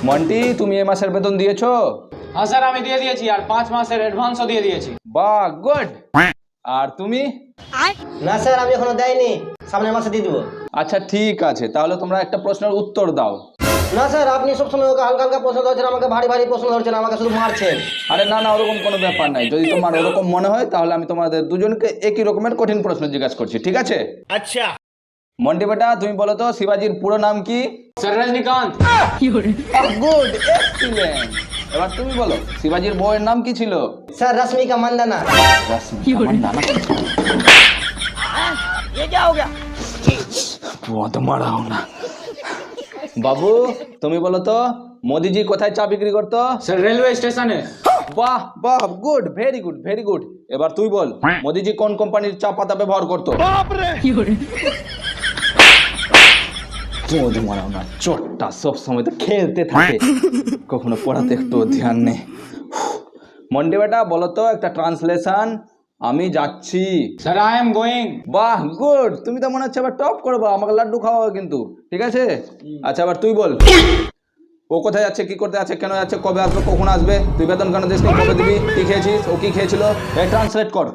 মন্টি, তুমি এই মাসের বেতন দিয়েছো? হ্যাঁ স্যার, আমি দিয়ে দিয়েছি, আর 5 মাসের অ্যাডভান্সও দিয়ে দিয়েছি। বাহ, গুড। আর তুমি? না স্যার, আমি এখনো দেয়নি, সামনের মাসে দিয়ে দেবো। আচ্ছা ঠিক আছে, তাহলে তোমরা একটা প্রশ্নের উত্তর দাও। না স্যার, আপনি সবসময় ওকে হালকা হালকা প্রশ্ন ধরছেন, আমাকে ভারী ভারী প্রশ্ন ধরছেন, আমাকে শুধু মারছেন। আরে না না, ওরকম কোনো ব্যাপার নাই। যদি তোমার ওরকম মনে হয় তাহলে আমি তোমাদের দুজনকে একই রকমের কঠিন প্রশ্ন জিজ্ঞাসা করছি, ঠিক আছে? আচ্ছা। মন্টি বেটা, তুমি বলো তো শিবাজির পুরো নাম কি? স্যার রজনীকান্ত। Good, excellent. এবার তুমি বলো শিবাজির বউয়ের নাম কি ছিল? স্যার রশ্মিকা মান্দানা। রশ্মিকা মান্দানা। बहुत মারাও না। বাবু, তুমি বলো তো মোদিজি কোথায় চা বিক্রি করতো? স্যার রেলওয়ে স্টেশনে। বাহ বাহ, good, very good, very good. এবার তুই বল মোদিজি কোন কোম্পানির চা পাতা ব্যবহার করতো? মারাও না, চোটটা সব সময় তো খেলতে থাকে, কখনো পড়াতে একটু ধ্যান নেই। মন্ডি বেটা বলো তো একটা ট্রান্সলেশন। আমি যাচ্ছি। Sir I am going. বাহ, গুড। তুমি তো মনে হচ্ছে আবার টপ করবো, আমাকে লাড্ডু খাওয়াবে কিন্তু, ঠিক আছে? আচ্ছা এবার তুই বল ও কোথায় যাচ্ছে, কি করতে যাচ্ছে, কেন যাচ্ছে, কবে আসবে, কখন আসবে, তুই বেতন কেন দিস নি, কবে দিবি, কি খেয়েছিস, ও কি খেয়েছিল, ট্রান্সলেট কর।